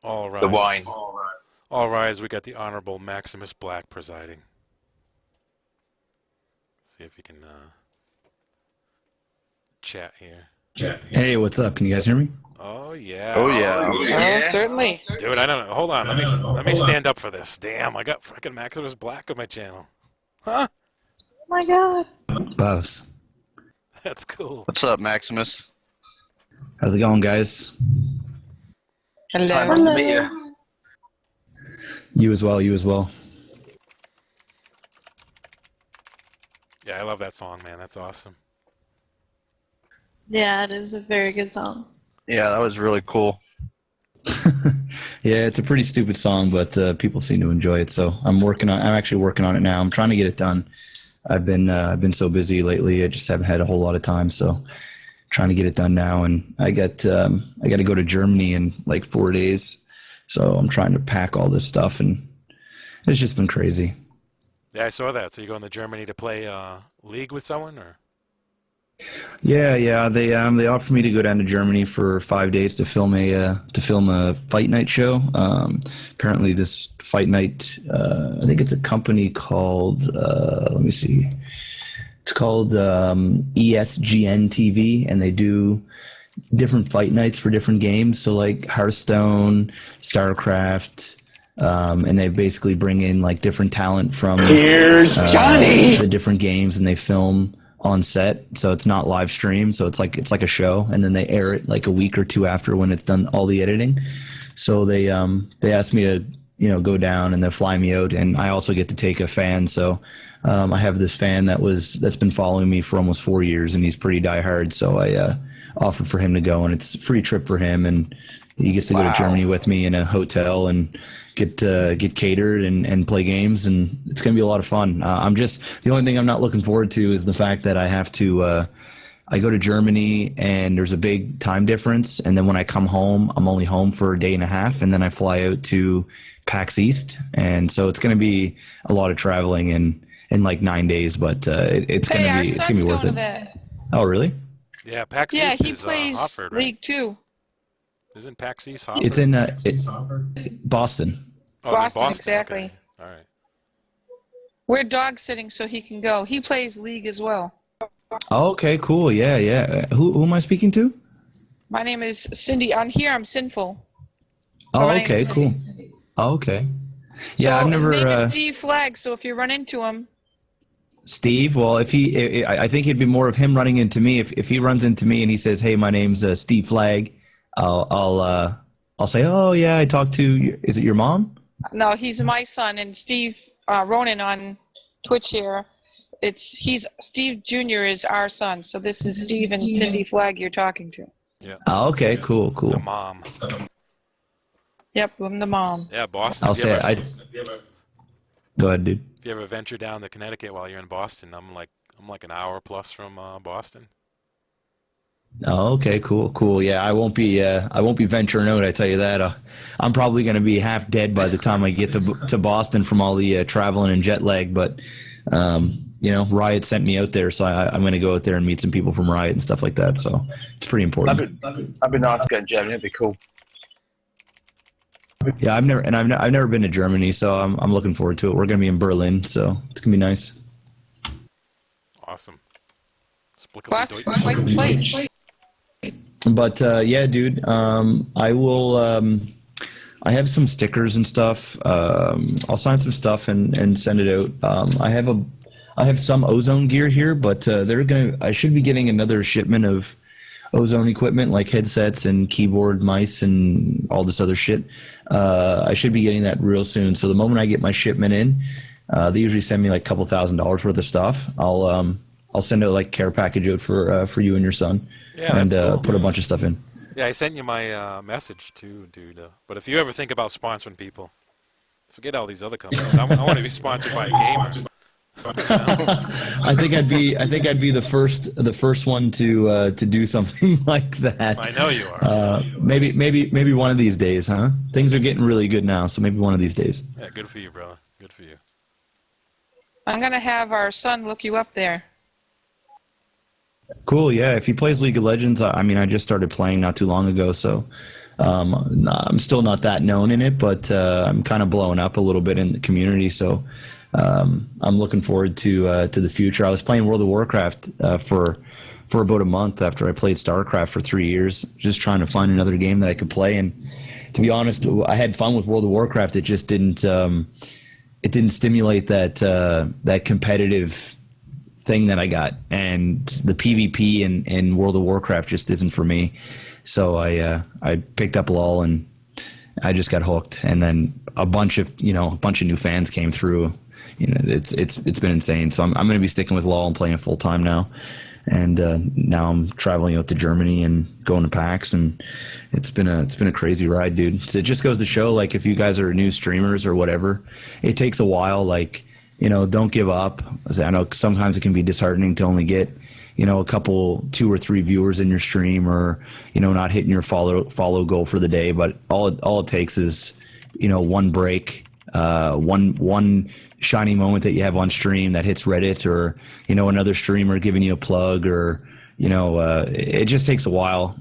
All The rise. wine. All rise. We got the Honorable Maximus Black presiding. See if you can chat here. Hey, what's up? Can you guys hear me? Oh yeah. Oh yeah. Oh, certainly. Dude, I don't know. Hold on. Let me stand up for this. Damn, I got fucking Maximus Black on my channel. Huh? Oh my God. Boss. That's cool. What's up, Maximus? How's it going, guys? Hello. Nice to meet you. You as well, you as well. Yeah, I love that song, man. That's awesome. Yeah, it is a very good song. Yeah, that was really cool. Yeah, it's a pretty stupid song, but people seem to enjoy it. So I'm actually working on it now. I'm trying to get it done. I've been so busy lately. I just haven't had a whole lot of time. So trying to get it done now. And I got to go to Germany in like 4 days. So I'm trying to pack all this stuff, and it's just been crazy. Yeah, I saw that. So you're going to Germany to play League with someone, or? Yeah. They offered me to go down to Germany for 5 days to film a fight night show. Apparently, this fight night, I think it's a company called let me see, it's called ESGN TV, and they do different fight nights for different games. So like Hearthstone, StarCraft. And they basically bring in like different talent from the different games, and they film on set. So it's not live stream. So it's like a show, and then they air it like a week or two after when it's done all the editing. So they asked me to go down, and they'll fly me out, and I also get to take a fan. So I have this fan that's been following me for almost 4 years, and he's pretty diehard. So I offered for him to go, and it's a free trip for him, and he gets to go to Germany with me in a hotel and get catered and play games, and it's going to be a lot of fun. The only thing I'm not looking forward to is the fact that I have to I go to Germany, and there's a big time difference, and then when I come home, I'm only home for a day and a half, and then I fly out to PAX East, and so it's going to be a lot of traveling in like 9 days, but it's going to be worth it. That. Oh, really? Yeah, PAX Yeah, East he is plays Hartford, right? League 2. Isn't PAX East Hartford? It's in Boston. Oh, it's in Boston, exactly. Okay. All right. We're dog sitting so he can go. He plays League as well. Oh, okay, cool. Yeah. Who am I speaking to? My name is Cindy. On here, I'm Sinful. Oh, okay, cool. Oh, okay. Yeah, so I've never. His name is Steve Flagg. So if you run into him, Steve. Well, I think it'd be more of him running into me. If he runs into me and he says, "Hey, my name's Steve Flagg," I'll say, "Oh yeah, I talked to. Is it your mom?" no, he's my son, and Steve Ronan on Twitch here. He's Steve Jr. is our son. So this is Steve and Cindy Flagg you're talking to. Yeah. Oh, okay, cool. The mom. Yep, I'm the mom. Yeah, Boston. I'll say Go ahead, dude. If you ever venture down to Connecticut while you're in Boston, I'm like an hour plus from Boston. Oh, okay, cool. Yeah, I won't be venturing out. I tell you that. I'm probably going to be half dead by the time I get to Boston from all the traveling and jet lag. But Riot sent me out there, so I'm going to go out there and meet some people from Riot and stuff like that. So it's pretty important. That'd be nice to go to Germany. It'd be cool. Yeah, I've never been to Germany, so I'm looking forward to it. We're going to be in Berlin, so it's going to be nice. Awesome. Quite the place. But yeah, dude, I will. I have some stickers and stuff. I'll sign some stuff and send it out. I have some Ozone gear here, but I should be getting another shipment of Ozone equipment like headsets and keyboard, mice, and all this other shit. I should be getting that real soon. So the moment I get my shipment in, they usually send me like a couple $1,000s worth of stuff. I'll send out like a care package out for you and your son. Yeah, and cool. Put a bunch of stuff in. Yeah, I sent you my message too, dude. But if you ever think about sponsoring people, forget all these other companies. I want to be sponsored by a gamer. I think I'd be the first one to do something like that. I know you are. Maybe one of these days, huh? Things are getting really good now, so maybe one of these days. Yeah, good for you, brother. Good for you. I'm gonna have our son look you up there. Cool, yeah. If he plays League of Legends, I just started playing not too long ago, so I'm still not that known in it, but I'm kind of blowing up a little bit in the community. So I'm looking forward to the future. I was playing World of Warcraft for about a month after I played StarCraft for 3 years, just trying to find another game that I could play. And to be honest, I had fun with World of Warcraft. It just didn't stimulate that competitive thing that I got, and the PvP in World of Warcraft just isn't for me. So I picked up LoL and I just got hooked, and then a bunch of new fans came through. It's been insane. So I'm going to be sticking with LoL and playing it full time now. And now I'm traveling out to Germany and going to PAX, and it's been a crazy ride, dude. So it just goes to show, like, if you guys are new streamers or whatever, it takes a while. Like, don't give up. I know sometimes it can be disheartening to only get a couple, 2 or 3 viewers in your stream, or not hitting your follow goal for the day. But all it takes is one break, one shiny moment that you have on stream that hits Reddit, or another streamer giving you a plug, or it just takes a while.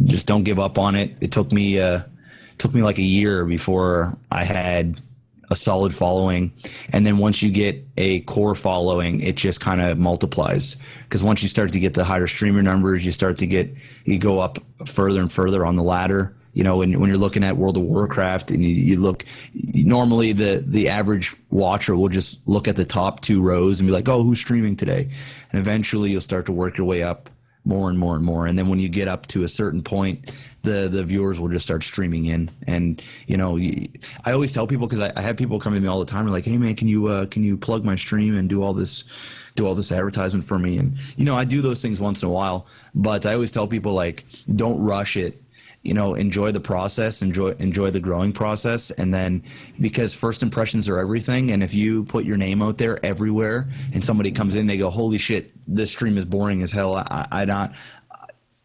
Just don't give up on it. It took me like a year before I had a solid following, and then once you get a core following, it just kind of multiplies, because once you start to get the higher streamer numbers, you go up further and further on the ladder. When you're looking at World of Warcraft, and you look, normally the average watcher will just look at the top 2 rows and be like, oh, who's streaming today? And eventually you'll start to work your way up more and more and more. And then when you get up to a certain point, the viewers will just start streaming in. And, I always tell people, because I have people come to me all the time, and like, hey man, can you plug my stream and do all this advertisement for me? And, I do those things once in a while, but I always tell people, like, don't rush it. Enjoy the process, enjoy the growing process. And then, because first impressions are everything, and if you put your name out there everywhere and somebody comes in, they go, holy shit, this stream is boring as hell.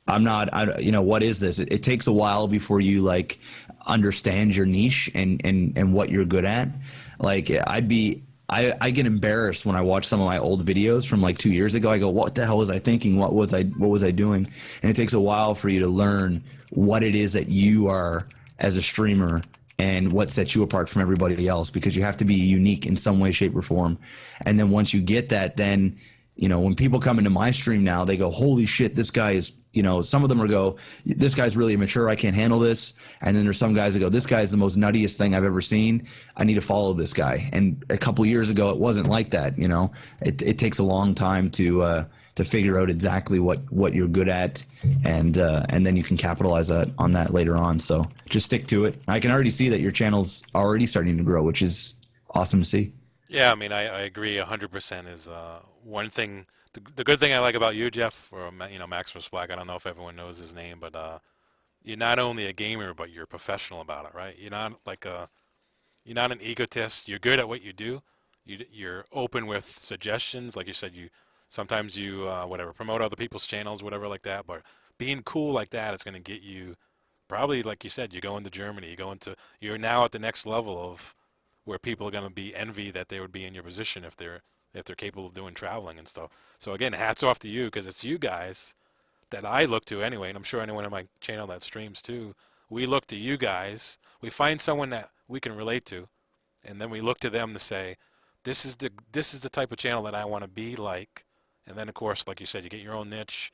What is this? It takes a while before you like understand your niche and what you're good at. Like, I get embarrassed when I watch some of my old videos from like 2 years ago. I go, what the hell was I thinking? What was I doing? And it takes a while for you to learn what it is that you are as a streamer and what sets you apart from everybody else, because you have to be unique in some way, shape, or form. And then once you get that, then, when people come into my stream now, they go, holy shit, this guy is, some of them go, this guy's really immature, I can't handle this. And then there's some guys that go, this guy is the most nuttiest thing I've ever seen, I need to follow this guy. And a couple years ago, it wasn't like that. It takes a long time to figure out exactly what you're good at, and then you can capitalize on that later on. So just stick to it. I can already see that your channel's already starting to grow, which is awesome to see. Yeah, I mean, I agree 100%. Is one thing. The good thing I like about you, Jeff, or MaximusBlack. I don't know if everyone knows his name, but you're not only a gamer, but you're professional about it, right? You're not you're not an egotist. You're good at what you do. You're open with suggestions, like you said. Sometimes you whatever, promote other people's channels, whatever like that. But being cool like that is going to get you, probably, like you said, you're going to Germany. You're now at the next level of where people are going to be envy that they would be in your position if they're capable of doing traveling and stuff. So again, hats off to you, because it's you guys that I look to anyway, and I'm sure anyone on my channel that streams too. We look to you guys. We find someone that we can relate to, and then we look to them to say, this is the type of channel that I want to be like. And then, of course, like you said, you get your own niche,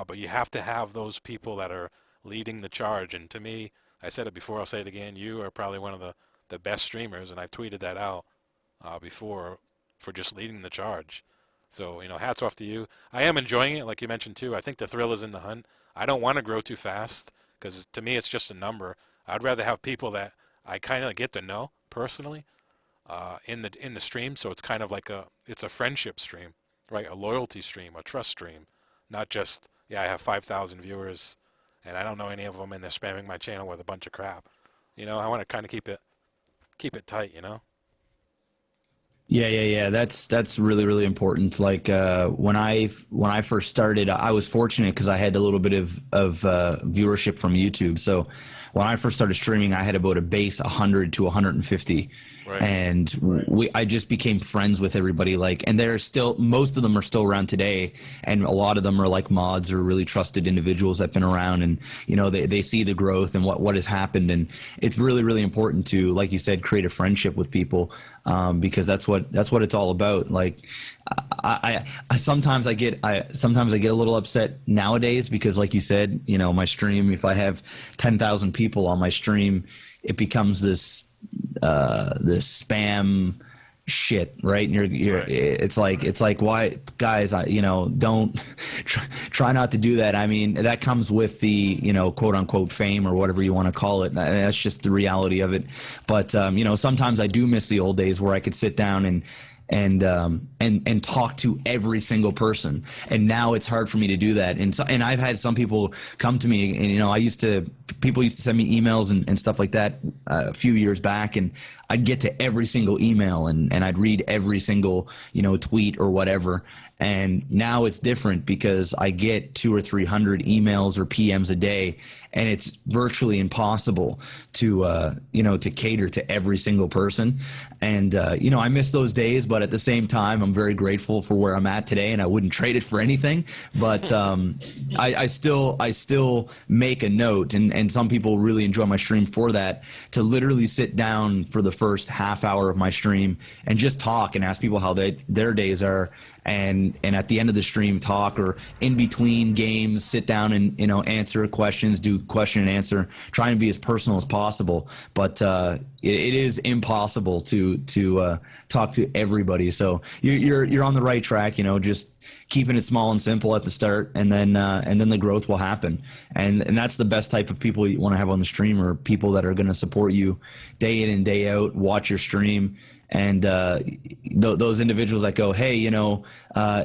but you have to have those people that are leading the charge. And to me, I said it before, I'll say it again, you are probably one of the best streamers, and I've tweeted that out before, for just leading the charge. So, hats off to you. I am enjoying it, like you mentioned too. I think the thrill is in the hunt. I don't want to grow too fast, because to me it's just a number. I'd rather have people that I kind of get to know personally in the stream. So it's kind of like it's a friendship stream, right? A loyalty stream, a trust stream, not just, yeah, I have 5,000 viewers and I don't know any of them and they're spamming my channel with a bunch of crap. I want to kind of keep it tight, Yeah. That's really, really important. Like when I first started, I was fortunate because I had a little bit of viewership from YouTube. So when I first started streaming, I had about a base 100 to 150, Right. and I just became friends with everybody. Like, and they're still, most of them are still around today, and a lot of them are like mods or really trusted individuals that've been around, and they see the growth and what has happened, and it's really, really important to, like you said, create a friendship with people, because that's what it's all about. Like, I sometimes I get a little upset nowadays because, like you said, my stream, if I have 10,000 people on my stream, it becomes this spam shit, right? And you're Right. it's like why, guys, don't try not to do that. I mean, that comes with the quote unquote fame or whatever you want to call it. That's just the reality of it. But sometimes I do miss the old days where I could sit down and talk to every single person, and now it's hard for me to do that. And I've had some people come to me, and people used to send me emails and stuff like that a few years back, and I'd get to every single email and I'd read every single tweet or whatever. And now it's different because I get 200 or 300 emails or PMs a day, and it's virtually impossible to cater to every single person. And I miss those days, but at the same time, I'm very grateful for where I'm at today, and I wouldn't trade it for anything. But I still make a note, and some people really enjoy my stream for that, to literally sit down for the first half hour of my stream and just talk and ask people how their days are, and at the end of the stream talk, or in between games sit down and answer questions, do question and answer, trying to be as personal as possible. But it is impossible to talk to everybody. So you're on the right track. Just keeping it small and simple at the start, and then the growth will happen. And that's the best type of people you want to have on the stream, or people that are going to support you day in and day out, watch your stream. And those individuals that go, hey,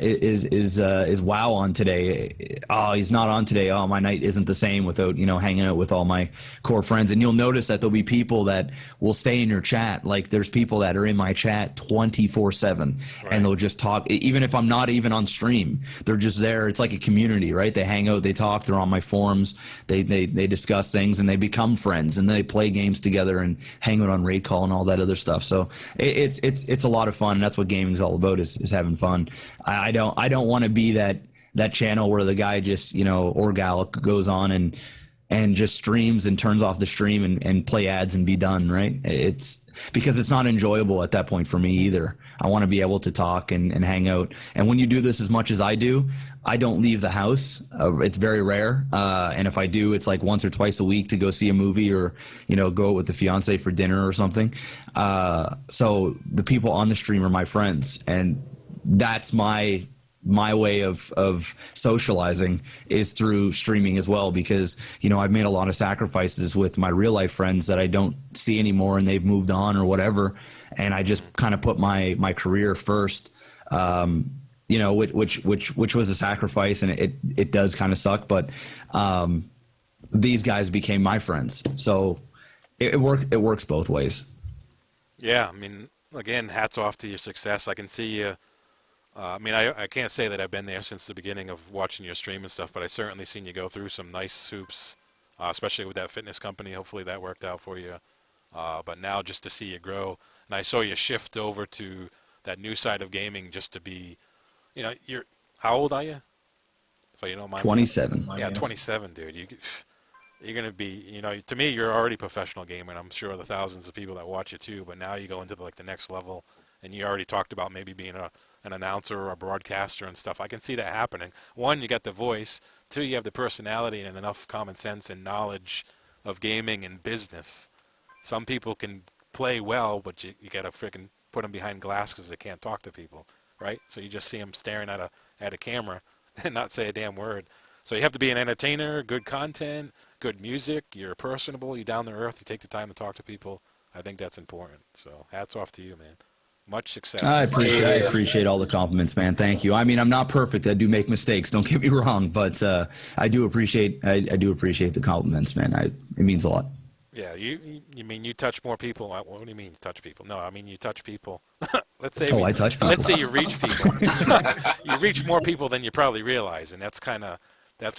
is WoW on today? Oh, he's not on today. Oh, my night isn't the same without hanging out with all my core friends. And you'll notice that there'll be people that will stay in your chat. Like, there's people that are in my chat 24/7, and they'll just talk. Even if I'm not even on stream, they're just there. It's like a community, right? They hang out, they talk, they're on my forums, they discuss things, and they become friends, and then they play games together and hang out on raid call and all that other stuff. So it's a lot of fun, and that's what gaming's all about, is having fun. I don't want to be that channel where the guy just or gal goes on and just streams and turns off the stream and play ads and be done, right? It's because it's not enjoyable at that point for me either. I want to be able to talk and hang out. And when you do this as much as I do, I don't leave the house. It's very rare. And if I do, it's like once or twice a week to go see a movie, or, go with the fiance for dinner or something. So the people on the stream are my friends, and that's my way of socializing, is through streaming as well, because I've made a lot of sacrifices with my real life friends that I don't see anymore, and they've moved on or whatever, and I just kind of put my career first, which was a sacrifice, and it does kind of suck, but these guys became my friends, so it works both ways. Yeah, I mean, again, hats off to your success. I can see you. I can't say that I've been there since the beginning of watching your stream and stuff, but I certainly seen you go through some nice hoops, especially with that fitness company. Hopefully that worked out for you. But now just to see you grow, and I saw you shift over to that new side of gaming, just to be, how old are you? If you don't mind. 27. Yeah, 27, dude. You're going to be, to me, you're already a professional gamer, and I'm sure the thousands of people that watch you too, but now you go into the next level, and you already talked about maybe being an announcer or a broadcaster and stuff. I can see that happening. One, you got the voice. Two, you have the personality and enough common sense and knowledge of gaming and business. Some people can play well, but you got to freaking put them behind glass because they can't talk to people, right? So you just see them staring at a camera and not say a damn word. So you have to be an entertainer, good content, good music. You're personable. You're down to earth. You take the time to talk to people. I think that's important. So hats off to you, man. Much success. I appreciate all the compliments, man. Thank you. I mean, I'm not perfect. I do make mistakes. Don't get me wrong, but I do appreciate the compliments, man. It means a lot. Yeah, you mean you touch more people? What do you mean you touch people? No, I mean you touch people. Let's say Oh, I touch people. let's say you reach people. You reach more people than you probably realize, and that's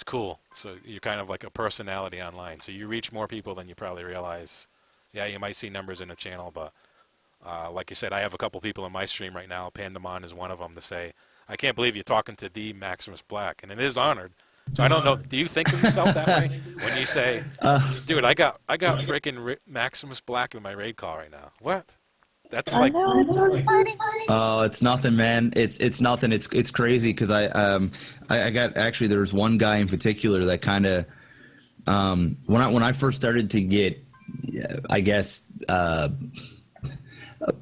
cool. So you're kind of like a personality online. So you reach more people than you probably realize. Yeah, you might see numbers in the channel, but like you said, I have a couple people in my stream right now. Pandemon is one of them to say, I can't believe you're talking to the Maximus Black, and it is honored. So I don't know. Do you think of yourself that way when you say, "Dude, I got freaking Maximus Black in my raid call right now"? What? That's I like, know, it's Oh, it's nothing, man. It's nothing. It's crazy because I got actually there was one guy in particular that kind of when I first started to get I guess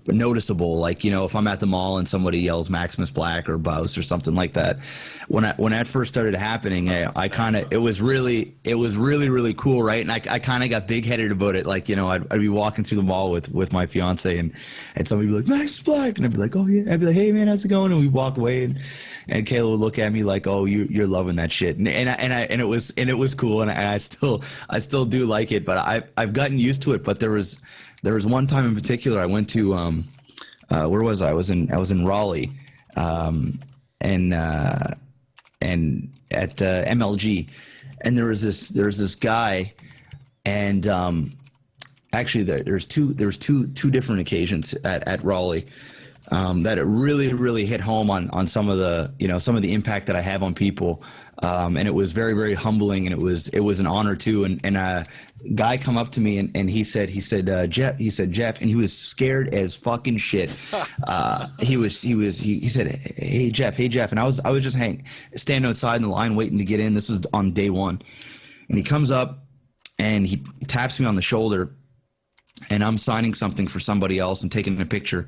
noticeable, like, you know, if I'm at the mall and somebody yells Maximus Black or Bouse or something like that, when that first started happening, I kind of, it was really cool, right? And I kind of got big-headed about it. Like, you know, I'd be walking through the mall with my fiance and somebody would be like, Maximus Black, and I'd be like, oh yeah, I'd be like, hey man, how's it going? And we'd walk away and Kayla would look at me like, oh, you're loving that shit, and it was cool, and I still do like it, but I've gotten used to it. But there was one time in particular I went to where was I? I was in Raleigh, and at MLG, and there was this guy, and actually there's two different occasions at Raleigh that it really hit home on some of the impact that I have on people, and it was very, very humbling, and it was an honor too. And a guy come up to me and he said Jeff, and he was scared as fucking shit. He said, hey Jeff, and I was just standing outside in the line waiting to get in. This was on day one, and he comes up and he taps me on the shoulder, and I'm signing something for somebody else and taking a picture.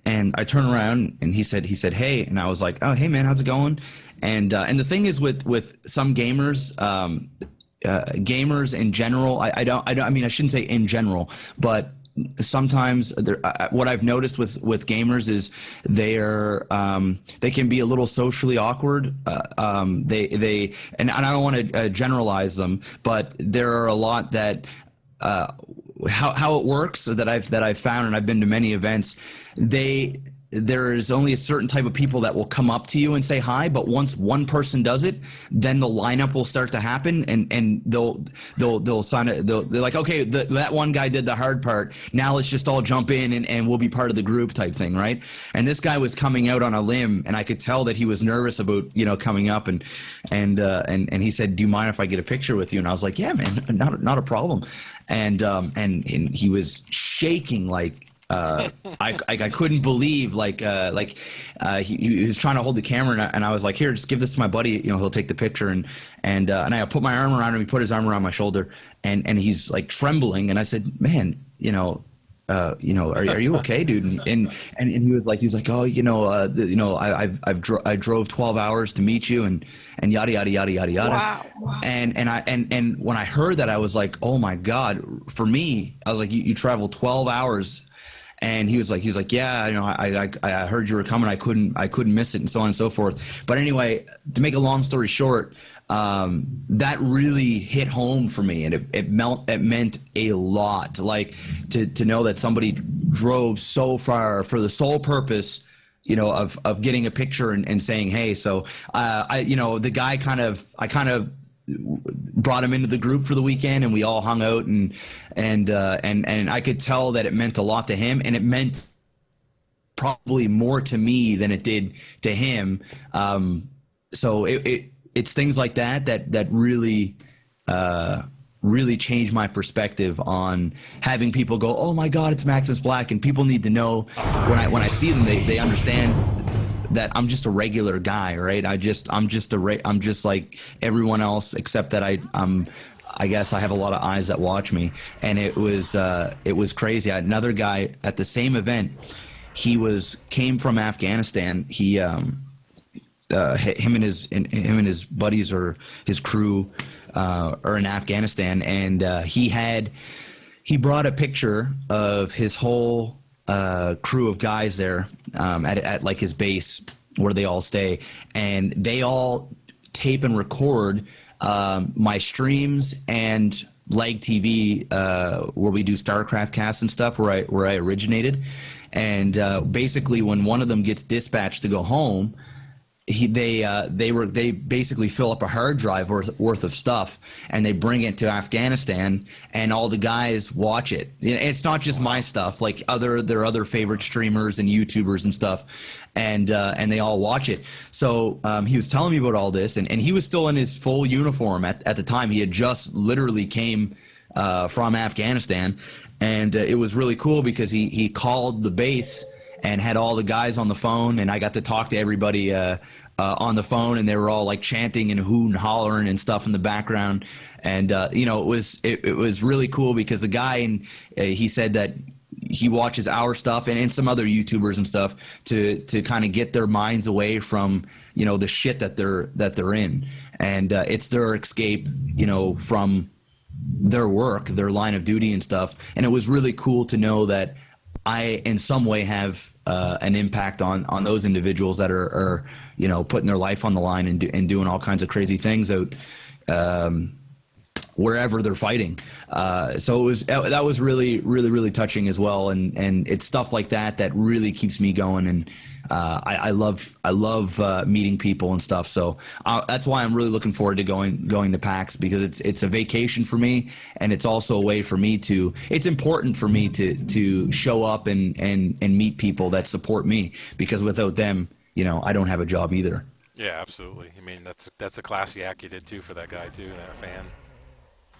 And I turn around and he said, hey, and I was like, oh, hey man, how's it going? And the thing is with some gamers, gamers in general, I mean, I shouldn't say in general, but sometimes what I've noticed with gamers is they can be a little socially awkward. They and I don't want to generalize them, but there are a lot that how it works that I've found, and I've been to many events, there is only a certain type of people that will come up to you and say hi, but once one person does it, then the lineup will start to happen, and they'll sign it. They're like, okay, that one guy did the hard part. Now let's just all jump in and we'll be part of the group type thing, right? And this guy was coming out on a limb, and I could tell that he was nervous about coming up, and he said, do you mind if I get a picture with you? And I was like, yeah, man, not a problem. And he was shaking like. I couldn't believe he was trying to hold the camera, and I was like, here, just give this to my buddy, he'll take the picture, and I put my arm around him. He put his arm around my shoulder, and he's like trembling, and I said, man, are you okay, dude? And he was like, oh, I drove 12 hours to meet you, and yada yada yada yada yada. Wow. And when I heard that, I was like, oh my God. For me, I was like, you traveled 12 hours. And he was like, yeah, I heard you were coming. I couldn't miss it, and so on and so forth. But anyway, to make a long story short, that really hit home for me, and it meant a lot. Like to know that somebody drove so far for the sole purpose, of getting a picture and saying, hey. So the guy I kind of brought him into the group for the weekend, and we all hung out, and I could tell that it meant a lot to him, and it meant probably more to me than it did to him. So it's things like that really changed my perspective on having people go, oh my God, it's Maximus Black, and people need to know when I see them, they understand that I'm just a regular guy, right? I'm just like everyone else, except that I guess I have a lot of eyes that watch me. And it was crazy. I had another guy at the same event. He came from Afghanistan. He him and his buddies or his crew are in Afghanistan, and he brought a picture of his whole crew of guys there at like his base where they all stay, and they all tape and record my streams and Lag TV, where we do StarCraft casts and stuff, where I originated, and basically when one of them gets dispatched to go home, they basically fill up a hard drive worth of stuff, and they bring it to Afghanistan, and all the guys watch it. It's not just my stuff, like their other favorite streamers and YouTubers and stuff, and they all watch it. So he was telling me about all this, and he was still in his full uniform at the time. He had just literally came from Afghanistan, and it was really cool because he called the base and had all the guys on the phone, and I got to talk to everybody on the phone, and they were all like chanting and hooting and hollering and stuff in the background. And it was really cool because the guy, and he said that he watches our stuff and some other YouTubers and stuff to kind of get their minds away from the shit that they're in, and it's their escape from their work, their line of duty and stuff. And it was really cool to know that I in some way have an impact on those individuals that are putting their life on the line and doing all kinds of crazy things out wherever they're fighting. So that was really, really, really touching as well. And it's stuff like that really keeps me going. And I love meeting people and stuff. So that's why I'm really looking forward to going to PAX, because it's a vacation for me, and it's also a way for me it's important for me to show up and meet people that support me, because without them, I don't have a job either. Yeah, absolutely. I mean, that's a classy act you did too for that guy too, that fan.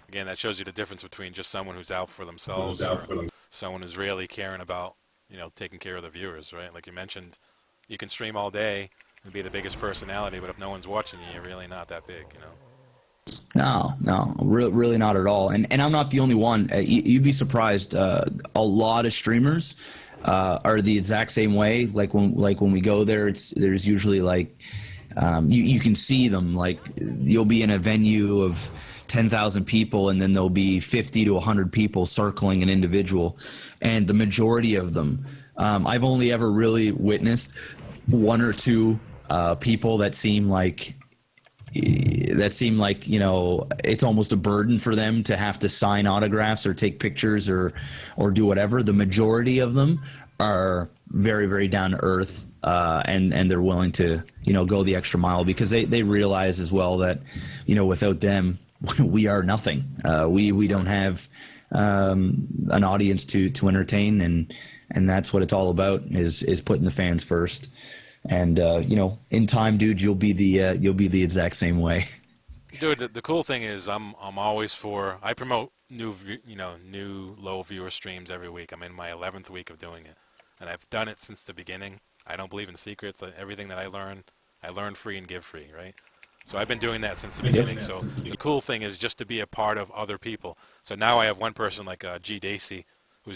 Again, that shows you the difference between just someone who's out for themselves or someone who's really caring about, taking care of the viewers, right? Like you mentioned, you can stream all day and be the biggest personality, but if no one's watching you, you're really not that big, No, really not at all. And I'm not the only one. You'd be surprised. A lot of streamers are the exact same way. Like when we go there, there's usually like you can see them. Like you'll be in a venue of 10,000 people, and then there'll be 50 to 100 people circling an individual, and the majority of them, I've only ever really witnessed one or two people that seem like it's almost a burden for them to have to sign autographs or take pictures or do whatever. The majority of them are very, very down to earth, and they're willing to go the extra mile, because they realize as well that without them, we are nothing. We don't have an audience to entertain, and that's what it's all about, is putting the fans first. And in time, dude, you'll be the exact same way. Dude, the cool thing is I'm always I promote new low viewer streams every week. I'm in my 11th week of doing it, and I've done it since the beginning. I don't believe in secrets. Everything that I learn free and give free, right? So I've been doing that since the beginning. So the cool thing is just to be a part of other people. So now I have one person like G. Dacey,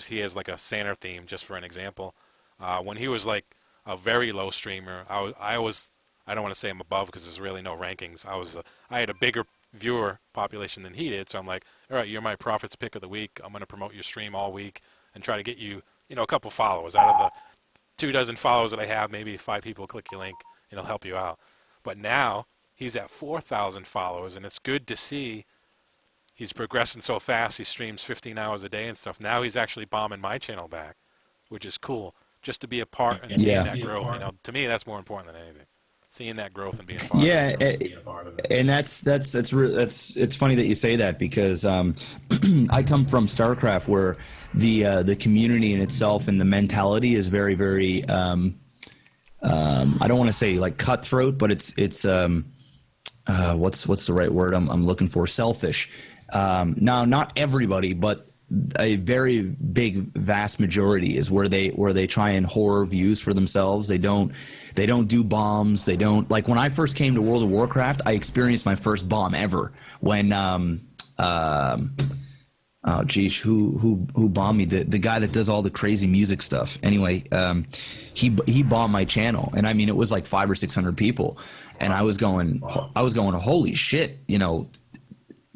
he has like a Santa theme, just for an example. When he was like a very low streamer, I don't want to say I'm above, because there's really no rankings. I had a bigger viewer population than he did. So I'm like, all right, you're my Profits pick of the week. I'm going to promote your stream all week and try to get you, a couple followers. Out of the 24 followers that I have, maybe 5 people click your link. It'll help you out. But now he's at 4,000 followers, and it's good to see he's progressing so fast. He streams 15 hours a day and stuff. Now he's actually bombing my channel back, which is cool. Just to be a part and seeing that growth. To me, that's more important than anything. Seeing that growth and being a part of it. And it's funny that you say that, because I come from StarCraft, where the community in itself and the mentality is very, very I don't want to say like cutthroat, but it's what's the right word I'm looking for? Selfish. Now, not everybody, but a very big, vast majority is where they try and hoard views for themselves. They don't do bombs. They don't, like, when I first came to World of Warcraft, I experienced my first bomb ever when oh geez, who bombed me? The guy that does all the crazy music stuff. Anyway, he bombed my channel, and I mean, it was like 500 or 600 people, and I was going, holy shit,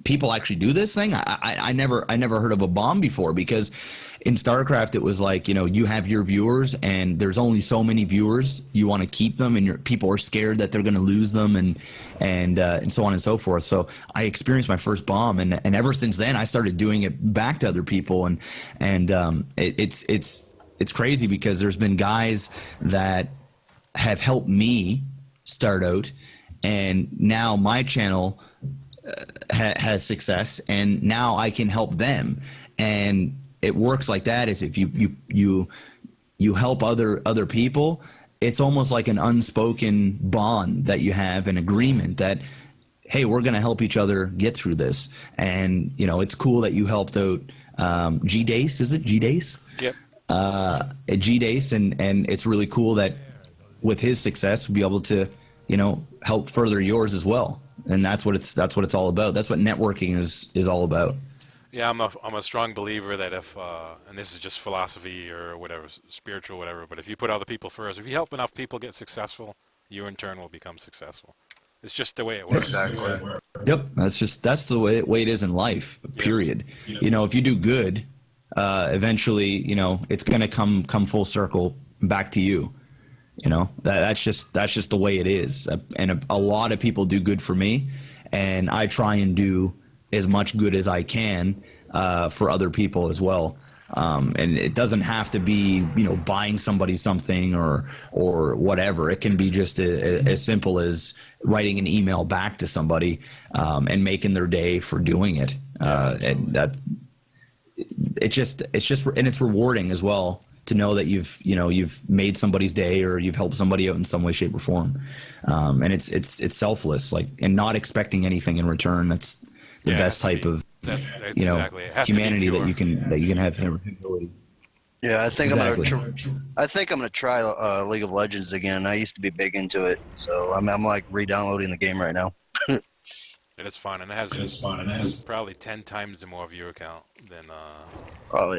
people actually do this thing. I never heard of a bomb before, because in StarCraft it was like, you have your viewers and there's only so many viewers. You want to keep them, and people are scared that they're going to lose them, and so on and so forth. So I experienced my first bomb, and ever since then I started doing it back to other people, and it's crazy, because there's been guys that have helped me start out, and now my channel has success, and now I can help them. And it works like that. Is if you help other people, it's almost like an unspoken bond that you have, an agreement that, hey, we're going to help each other get through this. And it's cool that you helped out G-Dace. Is it G-Dace? Yep. At G-Dace, and it's really cool that with his success we'll be able to help further yours as well. And that's what it's all about. That's what networking is all about. Yeah, I'm a strong believer that if and this is just philosophy or whatever, spiritual, whatever, but if you put other people first, if you help enough people get successful, you in turn will become successful. It's just the way it works. Exactly. Yep, that's the way it is in life. Period. Yep. If you do good, eventually, it's gonna come full circle back to you. That's just the way it is. And a lot of people do good for me, and I try and do as much good as I can for other people as well. And it doesn't have to be buying somebody something or whatever. It can be just as simple as writing an email back to somebody and making their day for doing it. And it's rewarding as well to know that you've made somebody's day, or you've helped somebody out in some way, shape, or form. And it's selfless, and not expecting anything in return. That's the best type of that's exactly. It has humanity to be that you can have. Yeah, I think Exactly. I'm gonna try League of Legends again. I used to be big into it, so I'm like re-downloading the game right now. It is fun, and it has probably 10 times the more viewer count than. Oh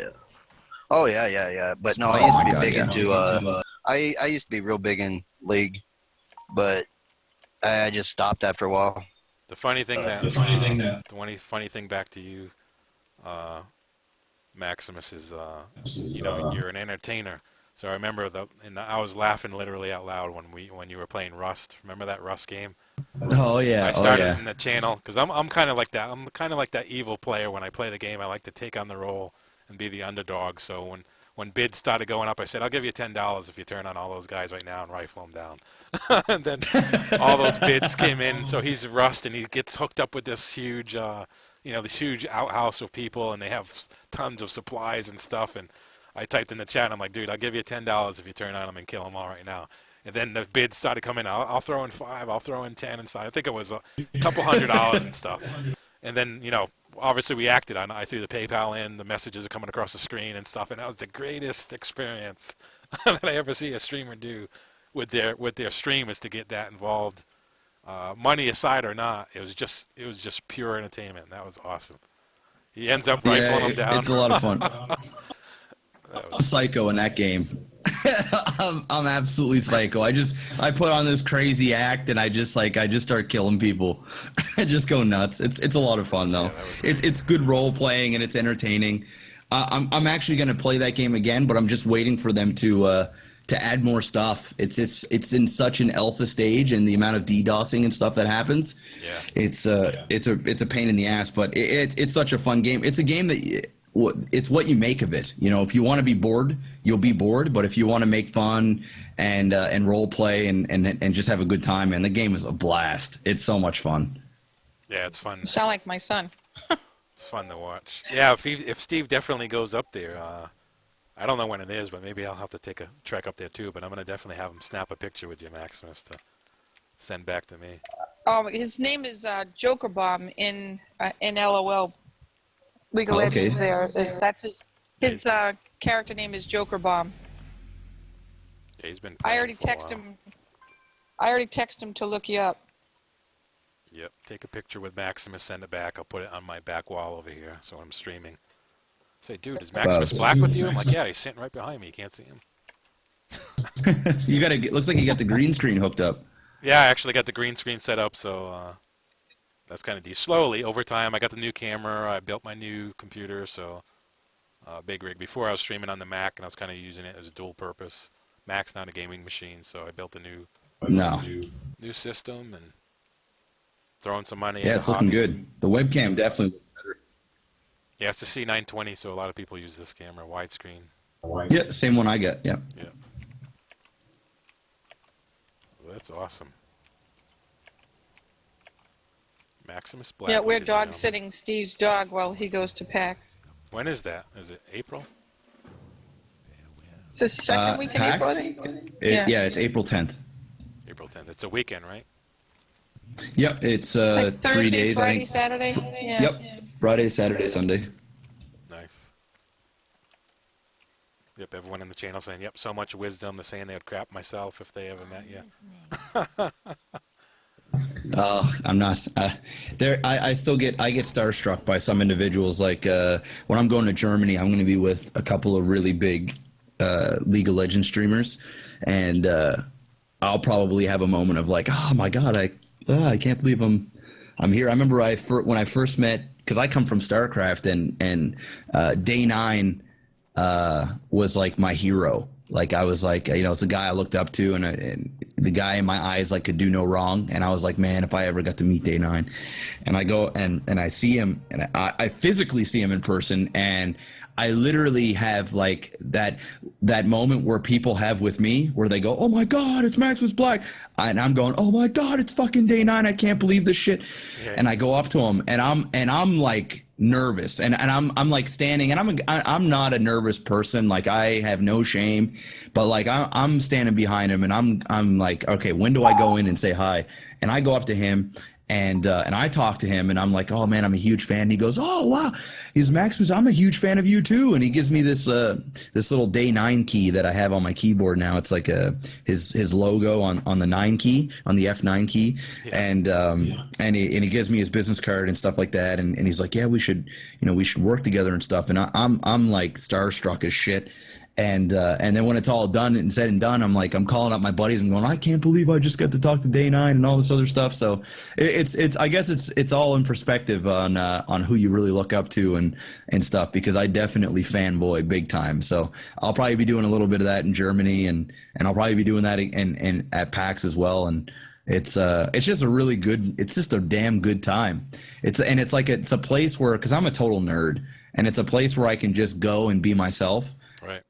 yeah. But no, I used to be big into. I used to be real big in League, but I just stopped after a while. The funny thing back to you, Maximus, is you're an entertainer. So I remember I was laughing literally out loud when you were playing Rust. Remember that Rust game? Oh yeah. I started in the channel because I'm kind of like that. I'm kind of like that evil player when I play the game. I like to take on the role and be the underdog. So when bids started going up, I said, I'll give you $10 if you turn on all those guys right now and rifle them down. And then all those bids came in. So he's Rust, and he gets hooked up with this huge, this huge outhouse of people, and they have tons of supplies and stuff. And I typed in the chat, I'm like, dude, I'll give you $10 if you turn on them and kill them all right now. And then the bids started coming out. I'll throw in 5, I'll throw in 10 and so I think it was a couple $100 and stuff. And then, obviously we acted on it. I threw the PayPal in, the messages are coming across the screen and stuff, and that was the greatest experience that I ever see a streamer do with their stream, is to get that involved. Money aside or not, it was just pure entertainment. That was awesome. He ends up rifling them down. It's a lot of fun. Psycho in that game. I'm absolutely psycho. I put on this crazy act, and I just start killing people. I just go nuts. It's a lot of fun though. Yeah, it's good role playing, and it's entertaining. I'm actually going to play that game again, but I'm just waiting for them to add more stuff. It's in such an alpha stage, and the amount of DDoSing and stuff that happens. Yeah. It's a pain in the ass, but it's such a fun game. It's a game that it's what you make of it. If you want to be bored, you'll be bored. But if you want to make fun and role play and just have a good time, and the game is a blast. It's so much fun. Yeah, it's fun. You sound like my son. It's fun to watch. Yeah, if Steve definitely goes up there, I don't know when it is, but maybe I'll have to take a trek up there too. But I'm gonna definitely have him snap a picture with you, Maximus, to send back to me. His name is Joker Bomb in LOL. League of Okay. Legends. There, that's his character name is Joker Bomb. Yeah, he's been. I already playing for a texted while. him. I already texted him to look you up. Yep. Take a picture with Maximus, send it back. I'll put it on my back wall over here, so I'm streaming. Say, dude, is Maximus Black with you? I'm like, yeah, he's sitting right behind me. You can't see him. Looks like you got the green screen hooked up. Yeah, I actually got the green screen set up, so that's kind of slowly over time. I got the new camera. I built my new computer, so big rig. Before I was streaming on the Mac, and I was kind of using it as a dual purpose. Mac's not a gaming machine, so I built a new system and throwing some money. Yeah, it's looking good. The webcam definitely looks better. Yeah, it's a C920, so a lot of people use this camera, widescreen. Yeah, same one I got. Yeah. Yeah. Well, that's awesome. MaximusBlack. Yeah, we're ladies and dog gentlemen. sitting Steve's dog while he goes to PAX. When is that? Is it April? It's the second week in April, I PAX? think. Yeah, it's April 10th. April 10th. It's a weekend, right? Yep, it's Like 3 Thursday, days. Friday, I think. Saturday. Yeah. Yep, Friday, Saturday, Sunday. Nice. Yep, everyone in the channel saying, yep, so much wisdom. They're saying they would crap myself if they ever met you. I'm not. I still get starstruck by some individuals. Like when I'm going to Germany, I'm going to be with a couple of really big League of Legends streamers, and I'll probably have a moment of like, oh my god, I can't believe I'm here. I remember when I first met, because I come from StarCraft, and Day 9 was like my hero. Like I was like, it's a guy I looked up to, and the guy in my eyes like could do no wrong. And I was like, man, if I ever got to meet Day 9, and I go and I see him, and I physically see him in person, and I literally have like that moment where people have with me where they go, oh my god, it's MaximusBlack, and I'm going, oh my god, it's fucking Day 9, I can't believe this shit. Yeah. And I go up to him, and I'm like nervous, and I'm like standing, and I'm not a nervous person, like I have no shame, but like I'm standing behind him, and I'm like, okay, when do I go in and say hi? And I go up to him, and I talk to him, and I'm like, oh man, I'm a huge fan. He goes, oh wow, he's Maximus, I'm a huge fan of you too. And he gives me this little Day 9 key that I have on my keyboard now. It's like his logo on the 9 key, on the F9 key. Yeah. And he gives me his business card and stuff like that. And he's like, yeah, we should work together and stuff. And I'm like starstruck as shit. And then when it's all done and said and done, I'm calling up my buddies and going, I can't believe I just got to talk to Day 9 and all this other stuff. So I guess it's all in perspective on who you really look up to and stuff, because I definitely fanboy big time. So I'll probably be doing a little bit of that in Germany, and I'll probably be doing that in at PAX as well. And it's just it's just a damn good time. It's a place where, because I'm a total nerd, and it's a place where I can just go and be myself. Right.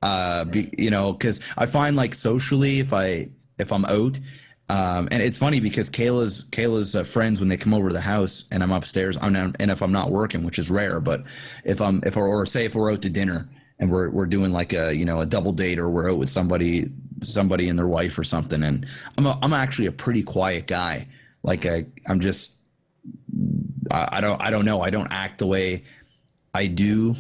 Because I find like socially, if I'm out, and it's funny because Kayla's friends, when they come over to the house and I'm upstairs, and if I'm not working, which is rare, but if we're out to dinner and we're doing like a double date, or we're out with somebody and their wife or something, and I'm actually a pretty quiet guy. Like I don't know. I don't act the way I do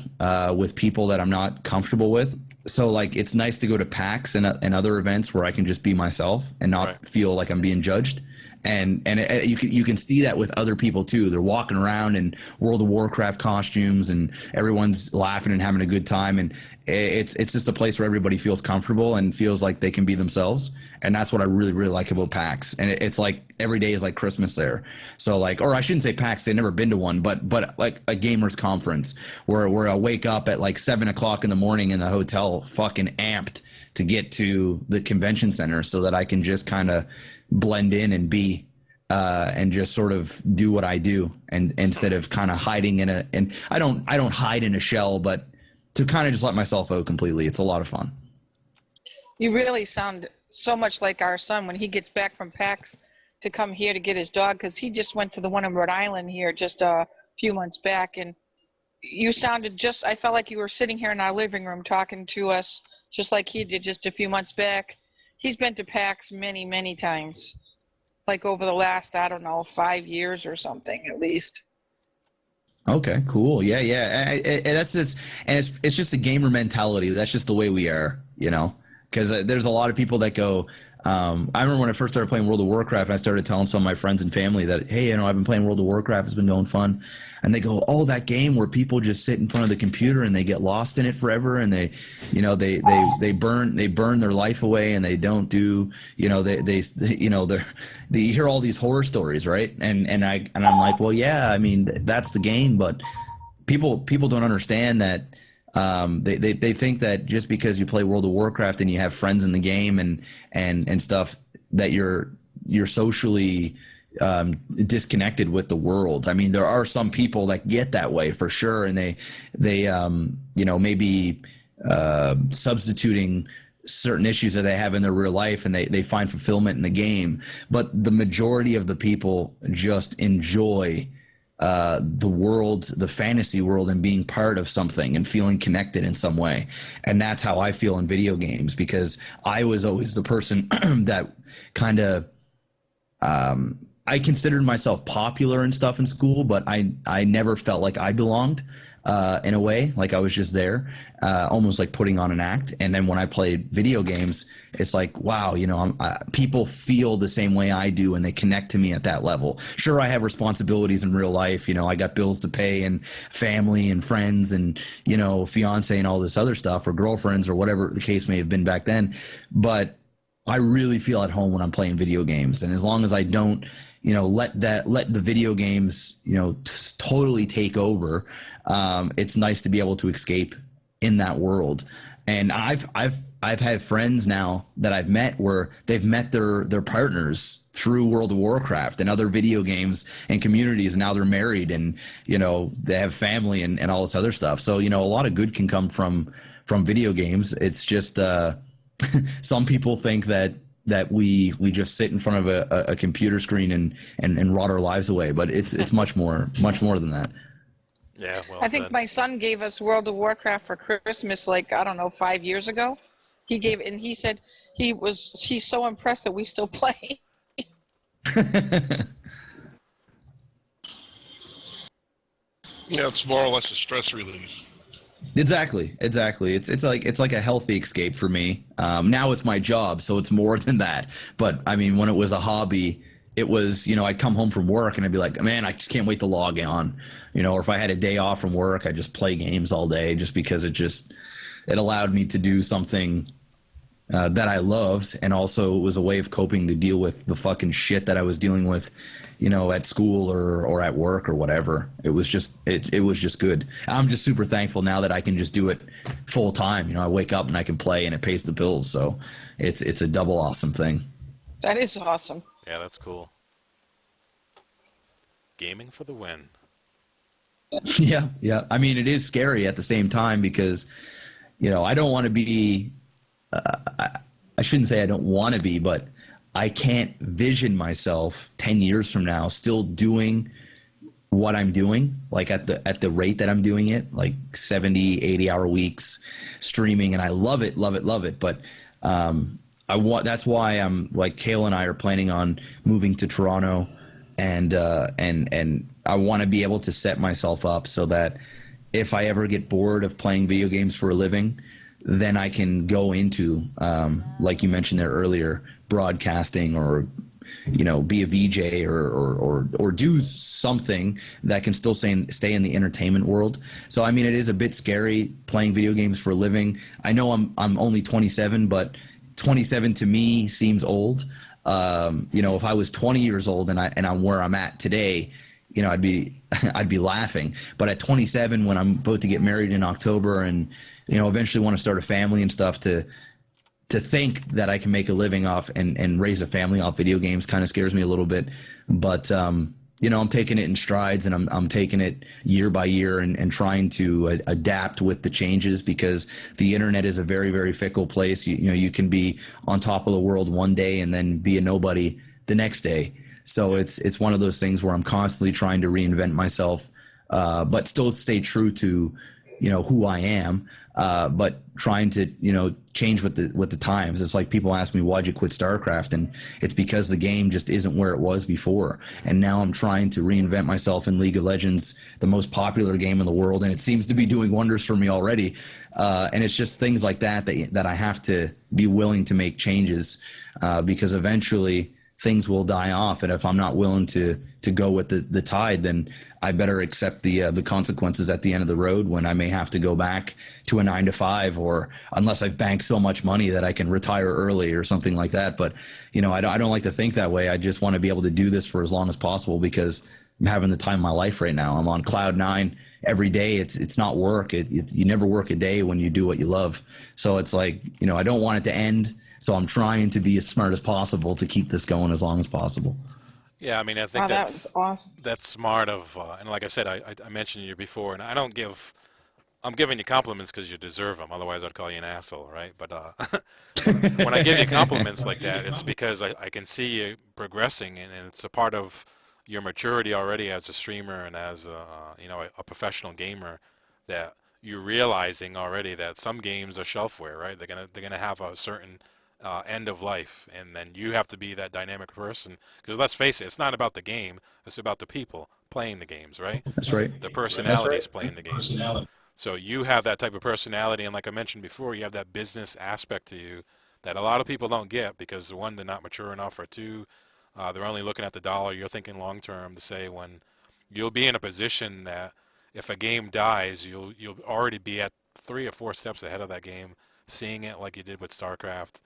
with people that I'm not comfortable with. So like it's nice to go to PAX and other events where I can just be myself and not feel like I'm being judged. And you can see that with other people too. They're walking around in World of Warcraft costumes, and everyone's laughing and having a good time. And it's just a place where everybody feels comfortable and feels like they can be themselves. And that's what I really, really like about PAX. And it's like every day is like Christmas there. So like, or I shouldn't say PAX, they've never been to one, but like a gamers conference where I wake up at like 7 o'clock in the morning in the hotel, fucking amped to get to the convention center so that I can just kind of blend in and be and just sort of do what I do, and instead of kind of hiding and I don't hide in a shell, but to kind of just let myself out completely. It's a lot of fun. You really sound so much like our son when he gets back from PAX to come here to get his dog, because he just went to the one in Rhode Island here just a few months back, and you sounded I felt like you were sitting here in our living room talking to us just like he did just a few months back. He's been to PAX many, many times, like over the last, 5 years or something at least. Okay, cool. Yeah. And that's just, and it's just a gamer mentality. That's just the way we are, because there's a lot of people that go, I remember when I first started playing World of Warcraft, and I started telling some of my friends and family that, hey, I've been playing World of Warcraft. It's been going fun. And they go, oh, that game where people just sit in front of the computer and they get lost in it forever, and they burn their life away, and they don't do, they hear all these horror stories, right? And I'm like, well, yeah, I mean, that's the game, but people don't understand that. They think that just because you play World of Warcraft and you have friends in the game and stuff, that you're socially disconnected with the world. I mean, there are some people that get that way for sure, and they maybe substituting certain issues that they have in their real life, and they find fulfillment in the game. But the majority of the people just enjoy the world, the fantasy world, and being part of something and feeling connected in some way. And that's how I feel in video games, because I was always the person that kind of I considered myself popular and stuff in school, but I never felt like I belonged in a way, like I was just there, almost like putting on an act. And then when I played video games, it's like, wow, people feel the same way I do, and they connect to me at that level. Sure, I have responsibilities in real life. I got bills to pay and family and friends and, fiance and all this other stuff, or girlfriends, or whatever the case may have been back then. But I really feel at home when I'm playing video games. And as long as I don't, let the video games, totally take over, it's nice to be able to escape in that world. And I've had friends now that I've met where they've met their partners through World of Warcraft and other video games and communities, and now they're married, and they have family and all this other stuff. So a lot of good can come from video games. It's just some people think that we just sit in front of a computer screen and rot our lives away, but it's much more than that. Yeah, well I think said. my son gave us World of Warcraft for Christmas, 5 years ago. He said he's so impressed that we still play. Yeah, it's more or less a stress relief. Exactly. It's like a healthy escape for me. Now it's my job, so it's more than that. But I mean, when it was a hobby, it was, I'd come home from work and I'd be like, man, I just can't wait to log on. Or if I had a day off from work, I'd just play games all day, just because it allowed me to do something that I loved, and also it was a way of coping to deal with the fucking shit that I was dealing with, at school or at work or whatever. It was just good. I'm just super thankful now that I can just do it full time. I wake up and I can play, and it pays the bills. So it's a double awesome thing. That is awesome. Yeah, that's cool. Gaming for the win. Yeah. I mean, it is scary at the same time, because, I don't want to be. I shouldn't say I don't want to be, but I can't vision myself 10 years from now still doing what I'm doing, like at the rate that I'm doing it, like 70, 80-hour weeks streaming, and I love it. But that's why I'm like, Kale and I are planning on moving to Toronto, and I want to be able to set myself up so that if I ever get bored of playing video games for a living, then I can go into, like you mentioned there earlier, broadcasting, or be a VJ, or do something that can still stay in the entertainment world. So I mean, it is a bit scary playing video games for a living. I know I'm only 27, but 27 to me seems old. If I was 20 years old and I'm where I'm at today, I'd be laughing. But at 27, when I'm about to get married in October, and eventually want to start a family and stuff, to think that I can make a living off and raise a family off video games kind of scares me a little bit. But I'm taking it in strides, and I'm taking it year by year, and trying to adapt with the changes, because the internet is a very, very fickle place. You can be on top of the world one day and then be a nobody the next day. So it's one of those things where I'm constantly trying to reinvent myself, but still stay true to who I am, but trying to change with the times. It's like people ask me, why'd you quit StarCraft? And it's because the game just isn't where it was before. And now I'm trying to reinvent myself in League of Legends, the most popular game in the world, and it seems to be doing wonders for me already. And it's just things like that I have to be willing to make changes because eventually things will die off. And if I'm not willing to go with the tide, then I better accept the consequences at the end of the road when I may have to go back to a 9 to 5, or unless I've banked so much money that I can retire early or something like that. But, I don't like to think that way. I just want to be able to do this for as long as possible because I'm having the time of my life right now. I'm on cloud 9 every day. It's not work. You never work a day when you do what you love. So it's like, I don't want it to end. So I'm trying to be as smart as possible to keep this going as long as possible. Yeah, I mean, I think Wow, that was awesome. that's smart of, and like I said, I mentioned you before, and I'm giving you compliments because you deserve them. Otherwise, I'd call you an asshole, right? But when I give you compliments like that, it's because I can see you progressing, and it's a part of your maturity already as a streamer and as a professional gamer, that you're realizing already that some games are shelfware, right? They're gonna have a certain end of life, and then you have to be that dynamic person, because let's face it, it's not about the game, it's about the people playing the games, right? That's right. The personalities playing the games. So you have that type of personality, and like I mentioned before, you have that business aspect to you that a lot of people don't get, because one, they're not mature enough, or two, they're only looking at the dollar. You're thinking long term, to say when you'll be in a position that if a game dies, you'll already be at 3 or 4 steps ahead of that game, seeing it like you did with StarCraft.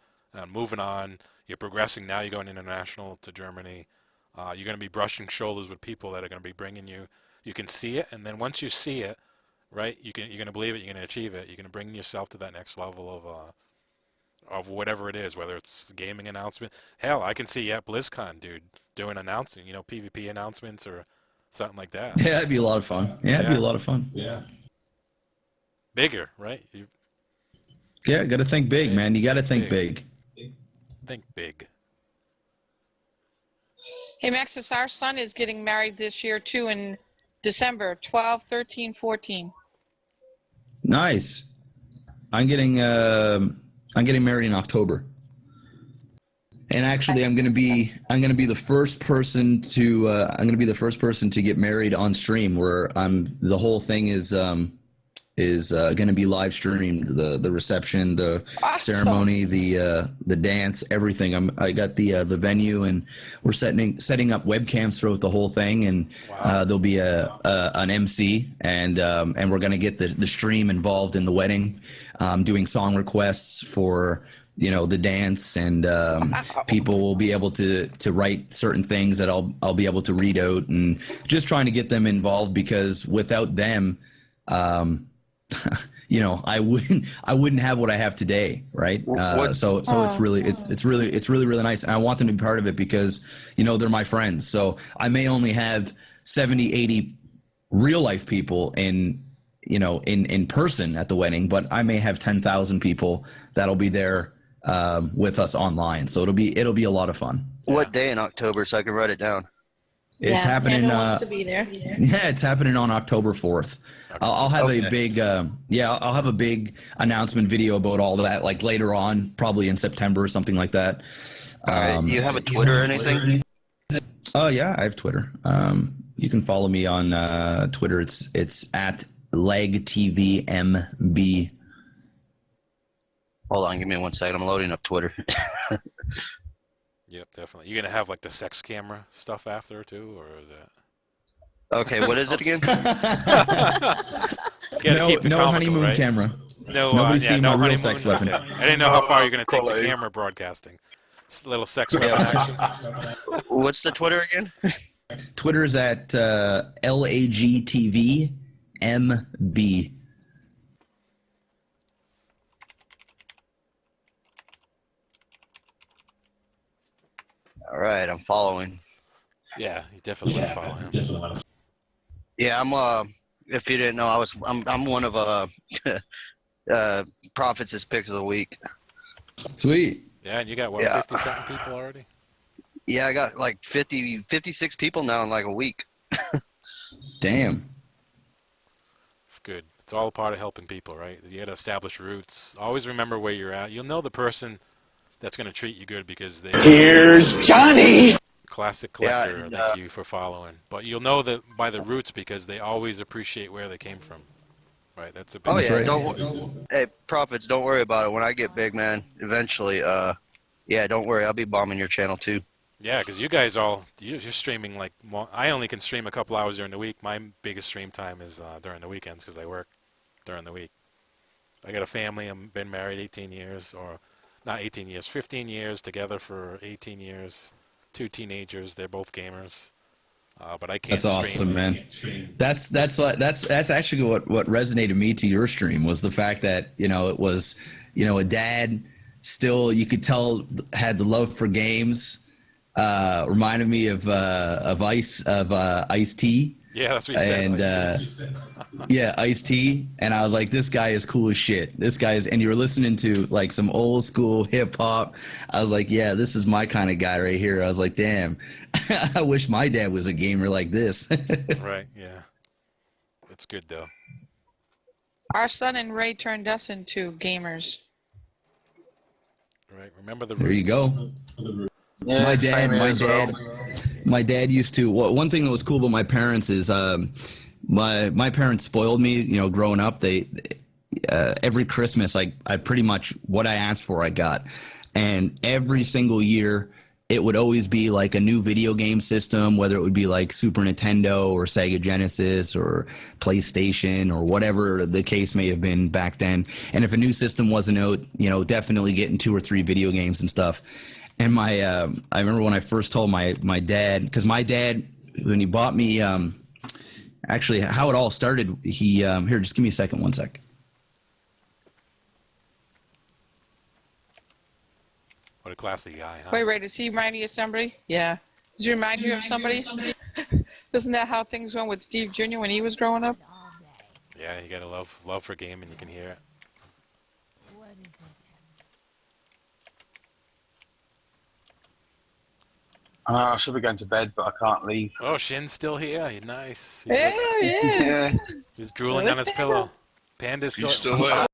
Moving on, you're progressing. Now you're going international to Germany. You're going to be brushing shoulders with people that are going to be bringing you. You can see it, and then once you see it, right, you're going to believe it. You're going to achieve it. You're going to bring yourself to that next level of whatever it is, whether it's gaming announcement. Hell, I can see at BlizzCon, dude, doing announcing, PvP announcements or something like that. Yeah, it'd be a lot of fun. Yeah, it'd be a lot of fun. Yeah. Bigger, right? Yeah, got to think big, man. You got to think big. Think big. Hey, Maxis, our son is getting married this year, too, in December, 12, 13, 14. Nice. I'm getting married in October. And actually, I'm gonna be the first person to get married on stream. Where the whole thing is gonna be live streamed. The reception, the ceremony, the dance, everything. I got the venue, and we're setting up webcams throughout the whole thing, and there'll be an MC, and we're gonna get the stream involved in the wedding, doing song requests for the dance, and people will be able to write certain things that I'll be able to read out, and just trying to get them involved, because without them, I wouldn't have what I have today, right? So it's really nice, and I want them to be part of it because they're my friends. So I may only have 70, 80 real life people in person at the wedding, but I may have 10,000 people that'll be there with us online. So it'll be a lot of fun. What day in October, so I can write it down? It's happening. Wants to be there. Yeah, it's happening on October 4th. I'll have a big, I'll have a big announcement video about all that, like later on, probably in September or something like that. All right. You have a Twitter or anything? Oh yeah, I have Twitter. You can follow me on Twitter. It's at legtvmb. Hold on, give me 1 second. I'm loading up Twitter. Yep, definitely. You're gonna have like the sex camera stuff after too, or is that? Okay, what is it again? No honeymoon right? camera. No, Nobody's seen my real honeymoon. sex weapon. Okay. I didn't know how far you're gonna take the camera broadcasting. It's a little sex weapon action. What's the Twitter again? Twitter's at LAGTVMB. All right, I'm following. Yeah, you definitely want to follow him. Yeah, I'm. If you didn't know, I'm one of Profits' picks of the week. Sweet. Yeah, and you got what, 50-something people already? Yeah, I got like 56 people now in like a week. Damn. It's good. It's all a part of helping people, right? You got to establish roots. Always remember where you're at. You'll know the person that's going to treat you good because they. Here's Johnny. Classic collector. Thank you for following. But you'll know that by the roots because they always appreciate where they came from. Right. That's a big. Oh yeah. right. Hey, Profits, don't worry about it. When I get big, man, eventually, Yeah, don't worry. I'll be bombing your channel too. Yeah, because you guys you're streaming like I only can stream a couple hours during the week. My biggest stream time is during the weekends because I work during the week. I got a family. I've been married 18 years, or not 18 years, 15 years, together for 18 years. 2 teenagers. They're both gamers. But I can't That's stream. awesome, man. That's actually what resonated me to your stream was the fact that it was a dad still you could tell had the love for games. Reminded me of Ice-T. Yeah, that's what you said. And yeah, Ice-T. And I was like, this guy is cool as shit. And you were listening to like some old school hip hop. I was like, yeah, this is my kind of guy right here. I was like, damn, I wish my dad was a gamer like this. Right, yeah. That's good though. Our son and Ray turned us into gamers. Right, remember the There you roots. go. Yeah, My dad used to. Well, one thing that was cool about my parents is my parents spoiled me. Growing up, they every Christmas, I pretty much what I asked for, I got, and every single year, it would always be like a new video game system, whether it would be like Super Nintendo or Sega Genesis or PlayStation or whatever the case may have been back then. And if a new system wasn't out, definitely getting 2 or 3 video games and stuff. And I remember when I first told my dad, because my dad, when he bought me, actually how it all started, he, here, just give me a second, one sec. What a classy guy, huh? Wait, Ray, does he remind you of somebody? Yeah. Does he remind you of somebody? Isn't that how things went with Steve Jr. when he was growing up? Yeah, you got a love for gaming, you can hear it. I should be going to bed, but I can't leave. Oh, Shin's still here. Nice. Yeah, yeah. Yeah. He's drooling on his pillow. Panda's He's still still there.